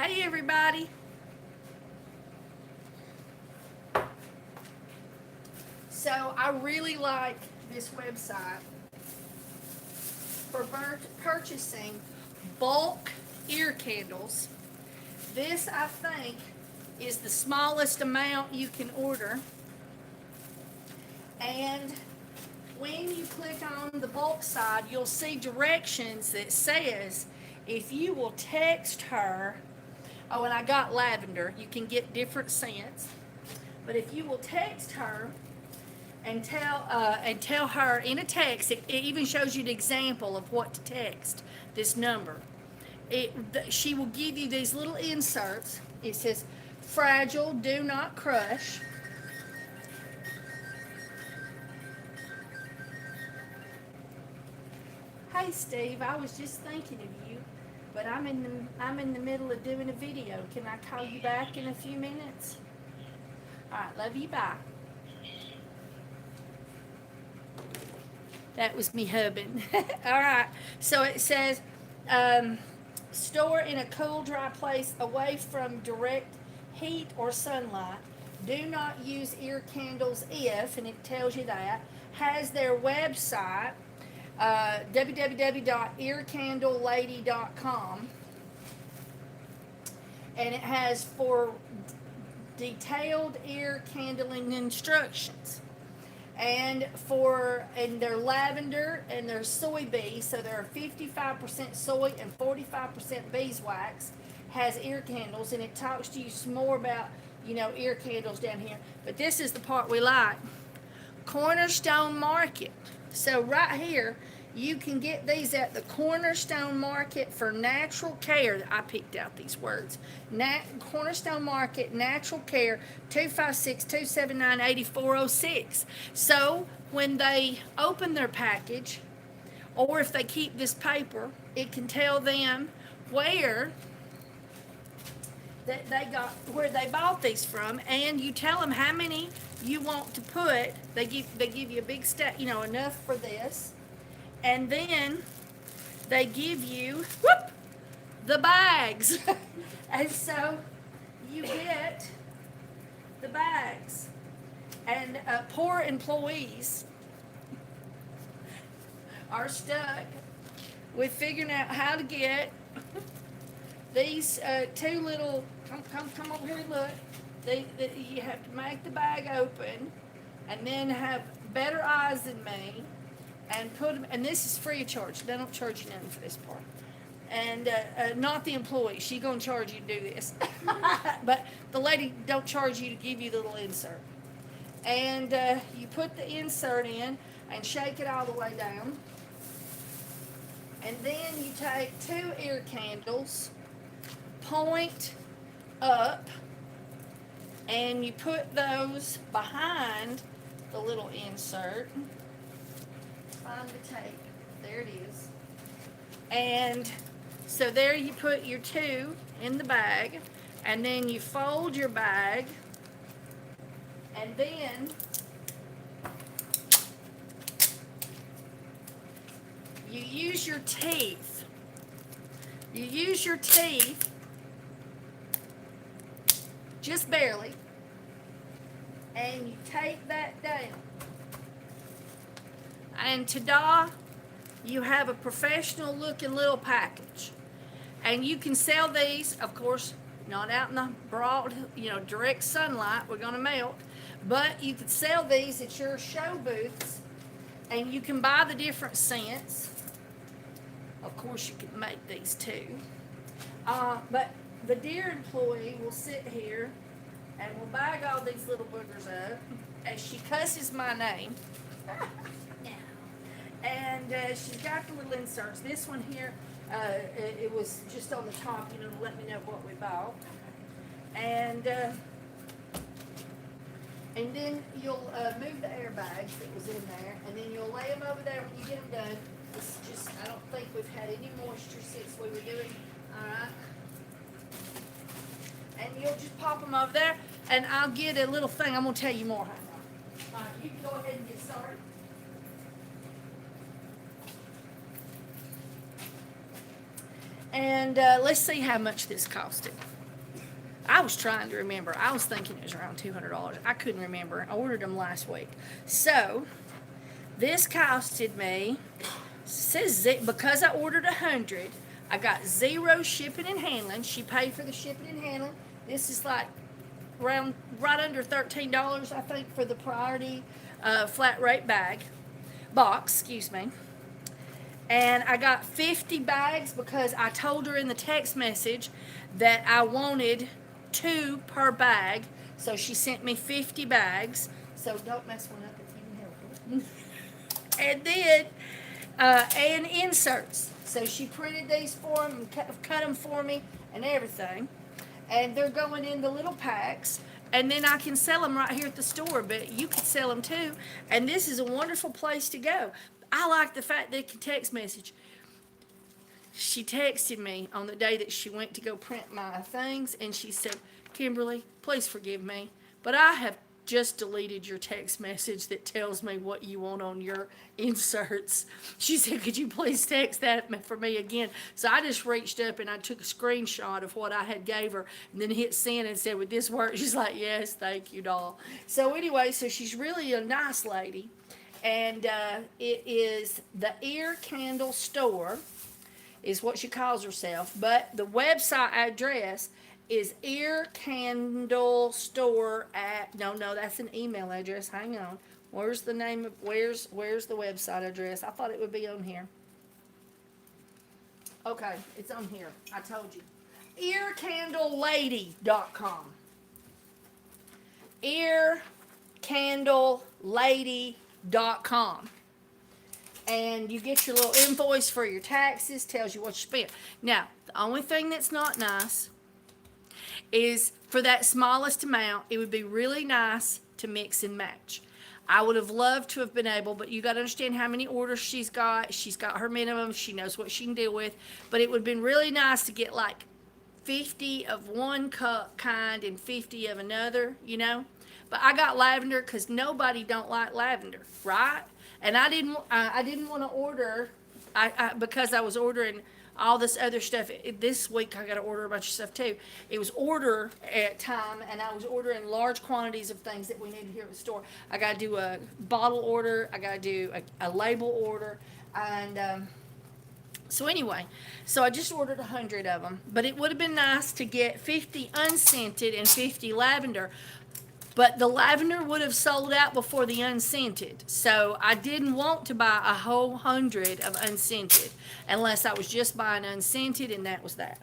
Hey everybody. So I really like this website for purchasing bulk ear candles. This, I think, is the smallest amount you can order. And when you click on the bulk side, you'll see directions that says if you will text her, oh, and I got lavender, you can get different scents. But if you will text her and tell her in a text, it even shows you an example of what to text this number. She will give you these little inserts. It says, fragile, do not crush. Hey Steve, I was just thinking of you, but I'm in the middle of doing a video. Can I call you back in a few minutes? All right, love you, bye. That was me hubbing. All right, so it says, store in a cool, dry place away from direct heat or sunlight. Do not use ear candles if, and it tells you that, has their website, www.earcandlelady.com, and it has for detailed ear candling instructions. And their lavender and their soy bees, so they're 55% soy and 45% beeswax, has ear candles, and it talks to you some more about, ear candles down here. But this is the part we like. Cornerstone Market. So right here, you can get these at the Cornerstone Market for natural care. I picked out these words. Cornerstone Market, natural care, 256-279-8406. So when they open their package, or if they keep this paper, it can tell them where they bought these from, and you tell them how many you want to put. They give you a big stack, enough for this. And then they give you the bags. And so you get the bags. And poor employees are stuck with figuring out how to get these two little, come over here and look. You have to make the bag open and then have better eyes than me. And put them, and this is free of charge. They don't charge you nothing for this part. And not the employee. She gonna charge you to do this. But the lady don't charge you to give you the little insert. And you put the insert in and shake it all the way down. And then you take 2 ear candles, point up, and you put those behind the little insert. Find the tape. There it is. And so there you put your 2 in the bag, and then you fold your bag, and then you use your teeth. You use your teeth, just barely, and you take that down. And ta-da, you have a professional looking little package. And you can sell these, of course, not out in the broad, direct sunlight, we're gonna melt, but you could sell these at your show booths, and you can buy the different scents. Of course, you can make these too. But the dear employee will sit here and will bag all these little boogers up as she cusses my name. And she's got the little inserts. This one here, it was just on the top, to let me know what we bought. And then you'll move the airbags that was in there, and then you'll lay them over there when you get them done. It's just, I don't think we've had any moisture since we were doing, all right? And you'll just pop them over there, and I'll get a little thing. I'm going to tell you more. All right, you can go ahead and get started. And let's see how much this costed. I was trying to remember. I was thinking it was around $200. I couldn't remember. I ordered them last week. So this costed me, says because I ordered 100, I got 0 shipping and handling. She paid for the shipping and handling. This is like around right under $13, I think, for the priority flat rate box, excuse me. And I got 50 bags because I told her in the text message that I wanted 2 per bag. So she sent me 50 bags. So don't mess one up if you can help it. And then, and inserts. So she printed these for them and cut them for me and everything. And they're going in the little packs. And then I can sell them right here at the store, but you can sell them too. And this is a wonderful place to go. I like the fact they can text message. She texted me on the day that she went to go print my things, and she said, Kimberly, please forgive me, but I have just deleted your text message that tells me what you want on your inserts. She said, could you please text that for me again? So I just reached up and I took a screenshot of what I had gave her and then hit send and said, would this work? She's like, yes, thank you, doll. So anyway, so she's really a nice lady. And it is the Ear Candle Store is what she calls herself. But the website address is Ear Candle Store at, no, that's an email address. Hang on. Where's the name of, where's the website address? I thought it would be on here. Okay, it's on here. I told you. earcandlelady.com. earcandlelady.com. And you get your little invoice for your taxes, tells you what you spent. Now, the only thing that's not nice is for that smallest amount, it would be really nice to mix and match. I would have loved to have been able, but you got to understand how many orders she's got. She's got her minimum. She knows what she can deal with. But it would have been really nice to get like 50 of one kind and 50 of another, you know. But I got lavender because nobody don't like lavender, right? And I didn't want to order, because I was ordering all this other stuff. This week I got to order a bunch of stuff too. It was order at time, and I was ordering large quantities of things that we needed here at the store. I got to do a bottle order. I got to do a label order, and so anyway, so I just ordered 100 of them. But it would have been nice to get 50 unscented and 50 lavender. But the lavender would have sold out before the unscented. So I didn't want to buy a whole 100 of unscented unless I was just buying unscented, and that was that.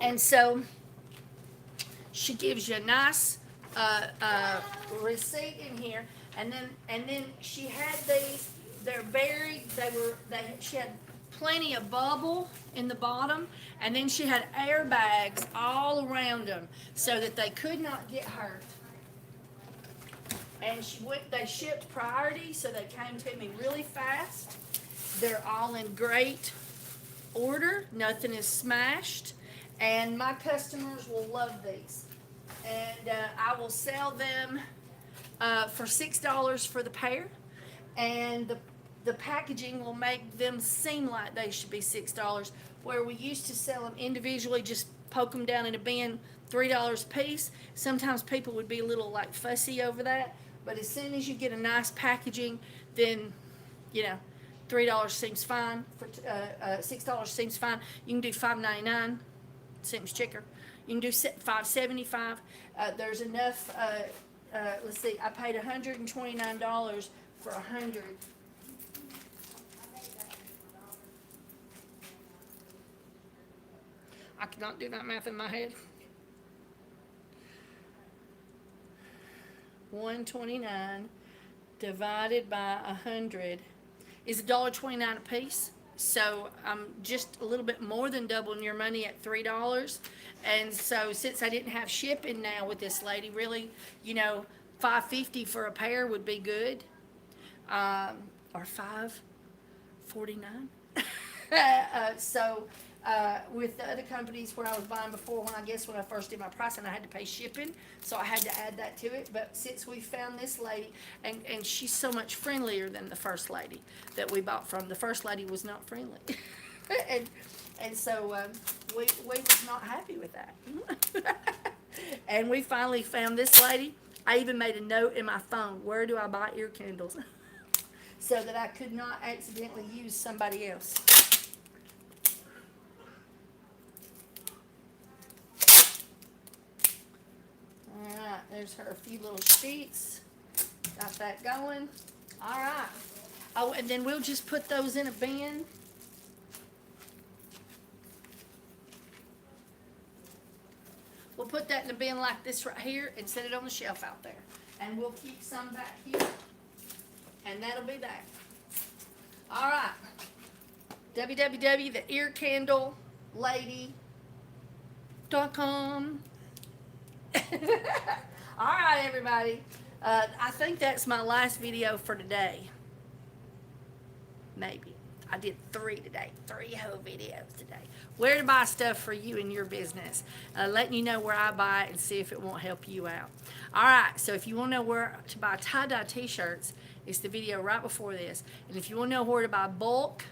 And so she gives you a nice receipt in here, and then she had these. They're buried. She had plenty of bubble in the bottom, and then she had airbags all around them so that they could not get hurt. And they shipped priority, so they came to me really fast. They're all in great order. Nothing is smashed, and my customers will love these. And I will sell them for $6 for the pair, and the packaging will make them seem like they should be $6, where we used to sell them individually, just poke them down in a bin, $3 a piece. Sometimes people would be a little like fussy over that, but as soon as you get a nice packaging, then, you know, $3 seems fine. For $6 seems fine. You can do $5.99, seems cheaper. You can do $5.75. There's enough. Let's see. I paid $129 for 100. I cannot do that math in my head. 129 divided by 100 is $1.29 a piece. So I'm just a little bit more than doubling your money at $3. And so since I didn't have shipping now with this lady, really, you know, $5.50 for a pair would be good, or $5.49. So with the other companies where I was buying before, when I first did my pricing, I had to pay shipping, so I had to add that to it. But since we found this lady, and she's so much friendlier than the first lady that we bought from. The first lady was not friendly, and so we was not happy with that. And we finally found this lady. I even made a note in my phone, where do I buy ear candles? So that I could not accidentally use somebody else. Alright, there's her few little sheets. Got that going. Alright. Oh, and then we'll just put those in a bin. We'll put that in a bin like this right here and set it on the shelf out there. And we'll keep some back here. And that'll be that. Alright. www.theearcandlelady.com. Alright, everybody. I think that's my last video for today. Maybe. I did 3 today. 3 whole videos today. Where to buy stuff for you and your business. Letting you know where I buy it and see if it won't help you out. Alright, so if you want to know where to buy tie-dye t-shirts, it's the video right before this. And if you want to know where to buy bulk,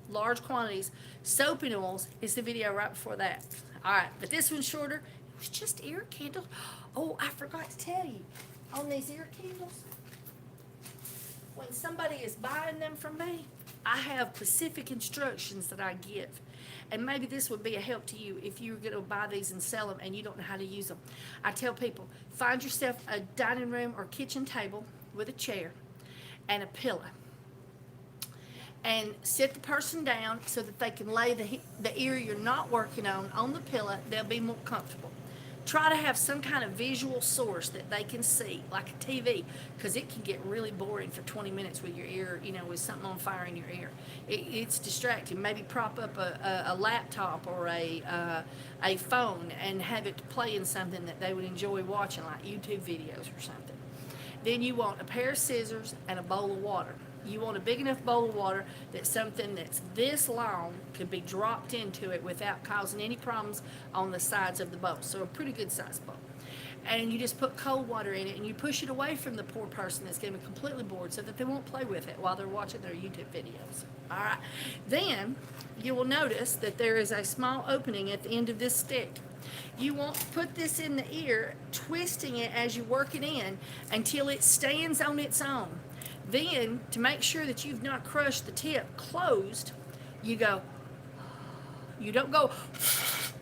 large quantities, soap and oils, it's the video right before that. Alright, but this one's shorter. It was just ear candles. Oh, I forgot to tell you. On these ear candles, when somebody is buying them from me, I have specific instructions that I give. And maybe this would be a help to you if you're going to buy these and sell them and you don't know how to use them. I tell people, find yourself a dining room or kitchen table with a chair and a pillow. And sit the person down so that they can lay the ear you're not working on the pillow. They'll be more comfortable. Try to have some kind of visual source that they can see, like a TV, because it can get really boring for 20 minutes with your ear, with something on fire in your ear. It's distracting. Maybe prop up a laptop or a phone and have it playing something that they would enjoy watching, like YouTube videos or something. Then you want a pair of scissors and a bowl of water. You want a big enough bowl of water that something that's this long could be dropped into it without causing any problems on the sides of the bowl. So a pretty good sized bowl. And you just put cold water in it and you push it away from the poor person that's going to be completely bored so that they won't play with it while they're watching their YouTube videos. Alright. Then you will notice that there is a small opening at the end of this stick. You want to put this in the ear, twisting it as you work it in until it stands on its own. Then, to make sure that you've not crushed the tip closed, you go, you don't go,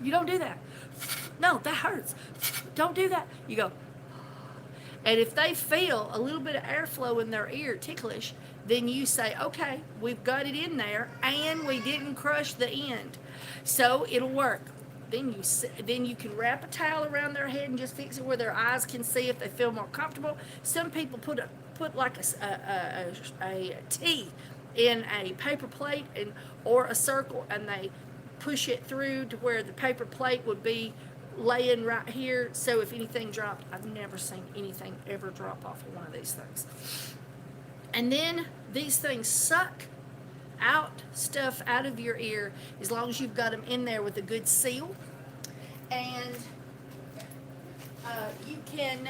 you don't do that. No, that hurts. Don't do that. You go, and if they feel a little bit of airflow in their ear, ticklish, then you say, okay, we've got it in there, and we didn't crush the end. So, it'll work. Then you can wrap a towel around their head and just fix it where their eyes can see if they feel more comfortable. Some people put like a T in a paper plate or a circle, and they push it through to where the paper plate would be laying right here. So if anything dropped, I've never seen anything ever drop off of one of these things. And then these things suck stuff out of your ear as long as you've got them in there with a good seal. And you can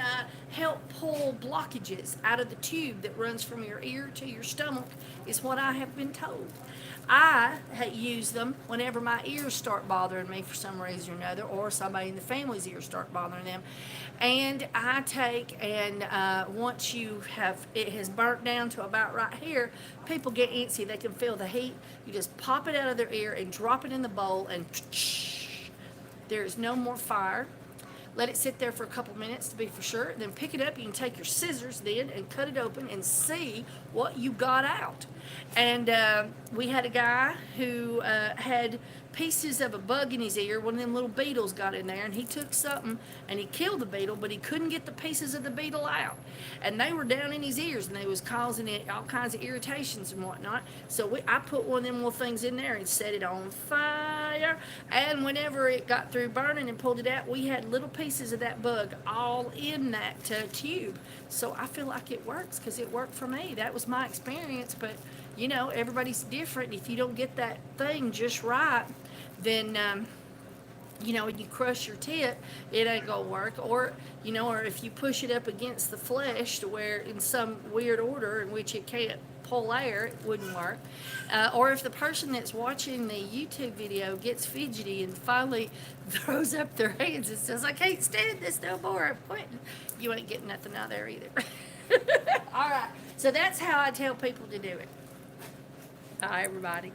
help pull blockages out of the tube that runs from your ear to your stomach, is what I have been told. I use them whenever my ears start bothering me for some reason or another, or somebody in the family's ears start bothering them. And I take and once it has burnt down to about right here, people get antsy. They can feel the heat. You just pop it out of their ear and drop it in the bowl, and there's no more fire. Let it sit there for a couple minutes to be for sure. Then pick it up. You can take your scissors then and cut it open and see what you got out. And we had a guy who had pieces of a bug in his ear. One of them little beetles got in there, and he took something and he killed the beetle, but he couldn't get the pieces of the beetle out. And they were down in his ears, and they was causing it all kinds of irritations and whatnot. So I put one of them little things in there and set it on fire. And whenever it got through burning and pulled it out, we had little pieces of that bug all in that tube. So I feel like it works because it worked for me. That was my experience, but everybody's different. If you don't get that thing just right, then when you crush your tip, it ain't gonna work. Or or if you push it up against the flesh to where in some weird order in which it can't pull air, it wouldn't work. Or if the person that's watching the YouTube video gets fidgety and finally throws up their hands and says, "I can't stand this no more, I'm quitting," you ain't getting nothing out there either. All right, so that's how I tell people to do it. Bye, everybody.